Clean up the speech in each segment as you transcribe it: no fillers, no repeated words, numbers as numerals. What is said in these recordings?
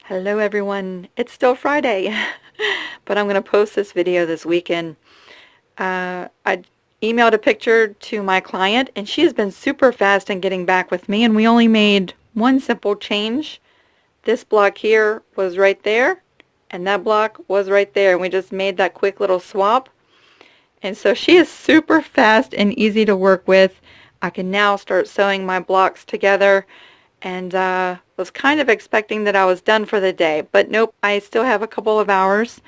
Hello everyone, it's still Friday, but I'm going to post this video this weekend. I emailed a picture to my client and she has been super fast in getting back with me, and we only made one simple change. This block here was right there and that block was right there, and we just made that quick little swap. And so she is super fast and easy to work with. I can now start sewing my blocks together, and was kind of expecting that I was done for the day, but nope, I still have a couple of hours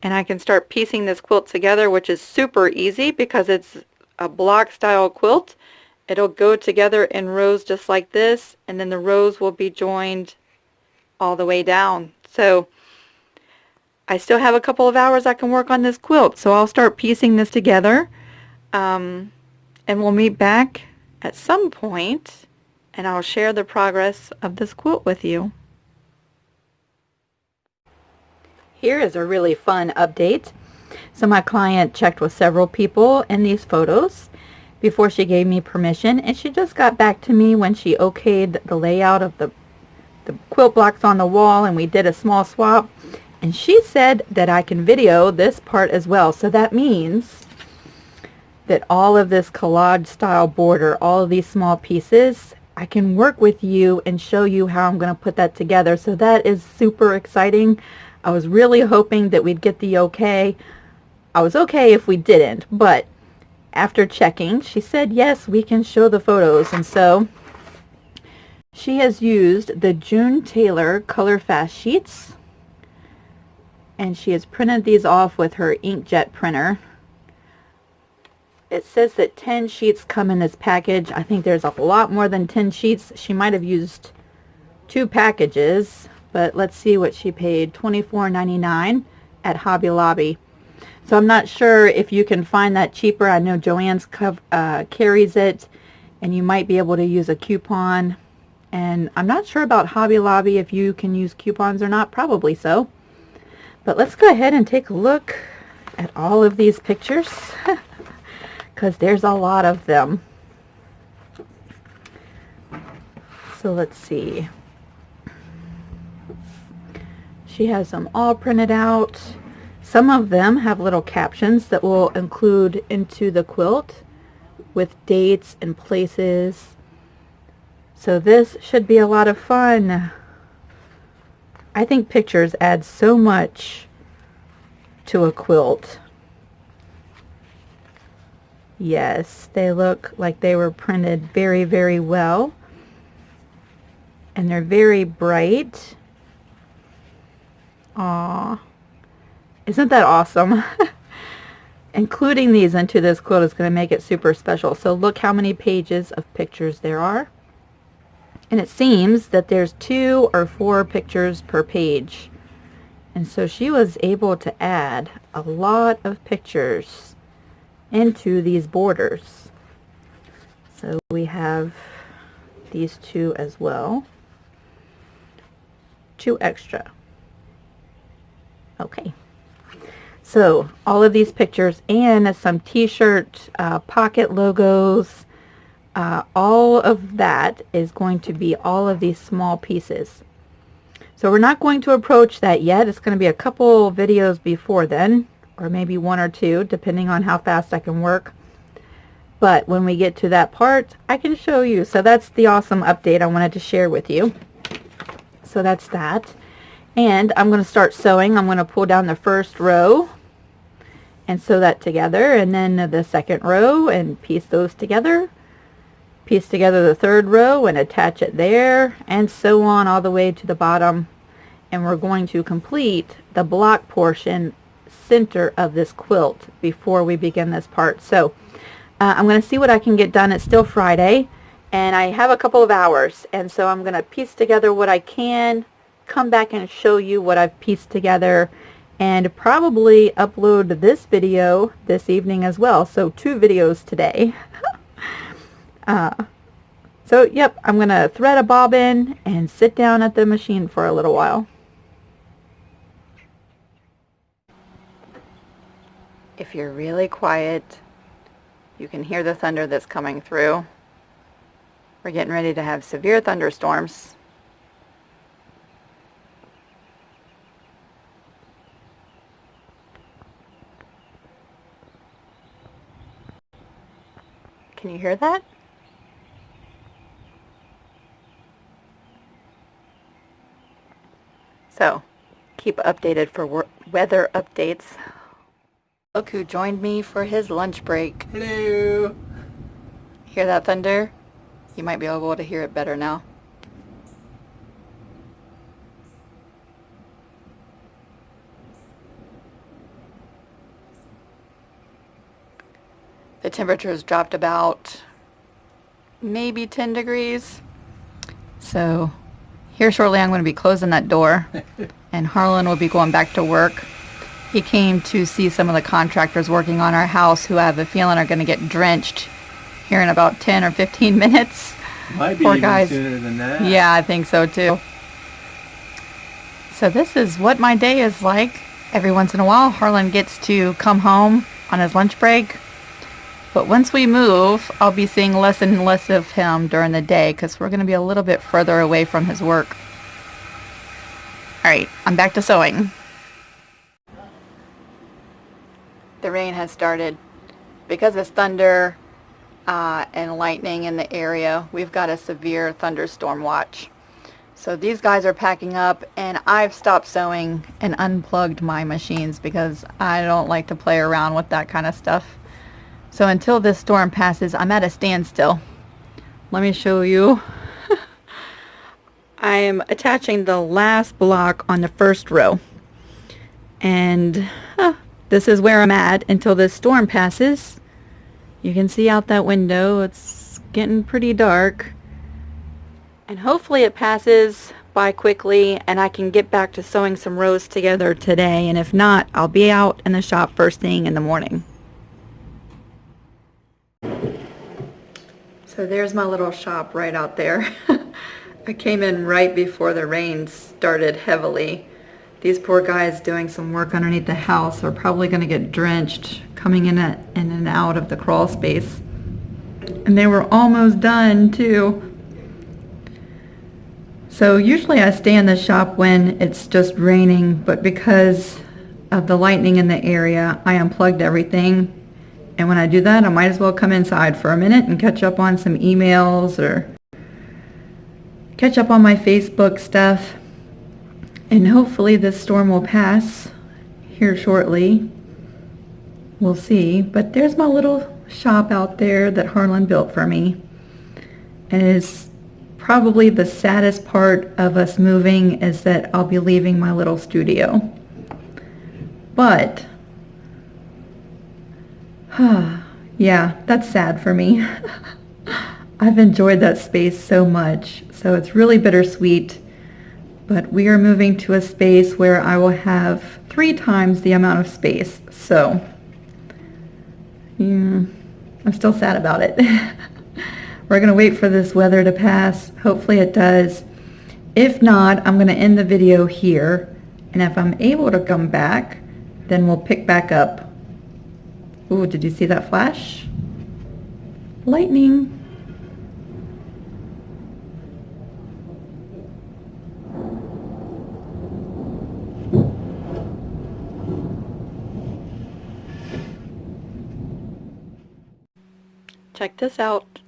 and I can start piecing this quilt together, which is super easy because it's a block style quilt. It'll go together in rows just like this, and then the rows will be joined all the way down. So I still have a couple of hours I can work on this quilt, so I'll start piecing this together, and we'll meet back at some point and I'll share the progress of this quilt with you. Here is a really fun update. So my client checked with several people in these photos before she gave me permission, and she just got back to me when she okayed the layout of the quilt blocks on the wall, and we did a small swap, and she said that I can video this part as well. So that means that all of this collage style border, all of these small pieces, I can work with you and show you how I'm going to put that together. So that is super exciting. I was really hoping that we'd get the okay. I was okay if we didn't, but after checking, she said, yes, we can show the photos. And so she has used the June Taylor Color Fast sheets, and she has printed these off with her inkjet printer. It says that 10 sheets come in this package. I think there's a lot more than 10 sheets. She might have used 2 packages, but let's see what she paid. $24.99 at Hobby Lobby. So I'm not sure if you can find that cheaper. I know Joann's carries it, and you might be able to use a coupon. And I'm not sure about Hobby Lobby if you can use coupons or not. Probably so. But let's go ahead and take a look at all of these pictures. Because there's a lot of them. So let's see. She has them all printed out. Some of them have little captions that we'll include into the quilt with dates and places. So this should be a lot of fun. I think pictures add so much to a quilt. Yes, they look like they were printed very, very well. And they're very bright. Aww. Isn't that awesome? Including these into this quilt is going to make it super special. So look how many pages of pictures there are. And it seems that there's 2 or 4 pictures per page. And so she was able to add a lot of pictures into these borders. So we have these 2 as well. 2 extra. Okay. So all of these pictures and some t-shirt pocket logos, all of that is going to be all of these small pieces. So we're not going to approach that yet. It's going to be a couple videos before then, or maybe 1 or 2, depending on how fast I can work. But when we get to that part, I can show you. So that's the awesome update I wanted to share with you. So that's that. And I'm going to start sewing. I'm going to pull down the first row and sew that together, and then the second row and piece those together. Piece together the third row and attach it there, and so on all the way to the bottom. And we're going to complete the block portion center of this quilt before we begin this part. So I'm going to see what I can get done. It's still Friday and I have a couple of hours, and so I'm going to piece together what I can, come back and show you what I've pieced together, and probably upload this video this evening as well. So 2 videos today. So yep, I'm going to thread a bobbin and sit down at the machine for a little while. If you're really quiet, you can hear the thunder that's coming through. We're getting ready to have severe thunderstorms. Can you hear that? So, keep updated for weather updates. Look who joined me for his lunch break. Hello. Hear that thunder? You might be able to hear it better now. The temperature has dropped about maybe 10 degrees. So here shortly I'm going to be closing that door and Harlen will be going back to work. He came to see some of the contractors working on our house who I have a feeling are going to get drenched here in about 10 or 15 minutes. Might be Poor even guys. sooner than that. Yeah, I think so too. So this is what my day is like. Every once in a while Harlen gets to come home on his lunch break. But once we move, I'll be seeing less and less of him during the day because we're going to be a little bit further away from his work. Alright, I'm back to sewing. The rain has started. Because it's thunder and lightning in the area, we've got a severe thunderstorm watch. So these guys are packing up and I've stopped sewing and unplugged my machines because I don't like to play around with that kind of stuff. So until this storm passes, I'm at a standstill. Let me show you. I am attaching the last block on the first row. And this is where I'm at until this storm passes. You can see out that window, it's getting pretty dark. And hopefully it passes by quickly and I can get back to sewing some rows together today. And if not, I'll be out in the shop first thing in the morning. So there's my little shop right out there. I came in right before the rain started heavily. These poor guys doing some work underneath the house are probably going to get drenched coming in and out of the crawl space. And they were almost done too. So usually I stay in the shop when it's just raining, but because of the lightning in the area, I unplugged everything. And when I do that, I might as well come inside for a minute and catch up on some emails or catch up on my Facebook stuff. And hopefully this storm will pass here shortly. We'll see. But there's my little shop out there that Harlen built for me. And it's probably the saddest part of us moving is that I'll be leaving my little studio. But, yeah, that's sad for me. I've enjoyed that space so much, so it's really bittersweet. But we are moving to a space where I will have 3 times the amount of space, so I'm still sad about it. We're going to wait for this weather to pass. Hopefully it does. If not, I'm going to end the video here, and if I'm able to come back, then we'll pick back up. Ooh, did you see that flash? Lightning. Check this out.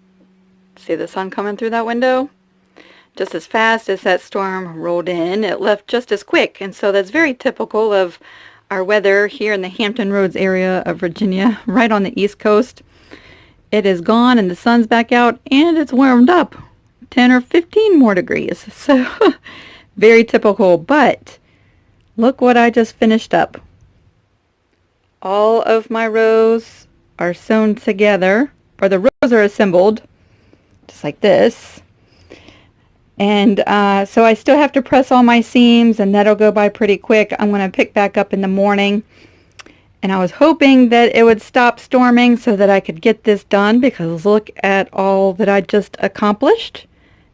See the sun coming through that window? Just as fast as that storm rolled in, it left just as quick. And so that's very typical of our weather here in the Hampton Roads area of Virginia, right on the East Coast. It is gone and the sun's back out and it's warmed up 10 or 15 more degrees. So very typical, but look what I just finished up. All of my rows are sewn together, or the rows are assembled, just like this. And so I still have to press all my seams, and that'll go by pretty quick. I'm going to pick back up in the morning. And I was hoping that it would stop storming so that I could get this done, because look at all that I just accomplished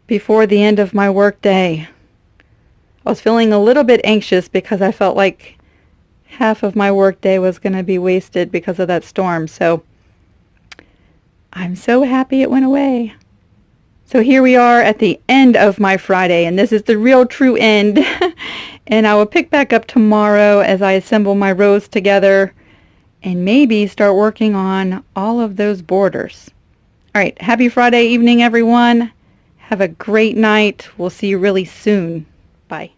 before the end of my work day. I was feeling a little bit anxious because I felt like half of my work day was going to be wasted because of that storm. So I'm so happy it went away. So here we are at the end of my Friday, and this is the real true end. And I will pick back up tomorrow as I assemble my rows together and maybe start working on all of those borders. All right, happy Friday evening, everyone. Have a great night. We'll see you really soon. Bye.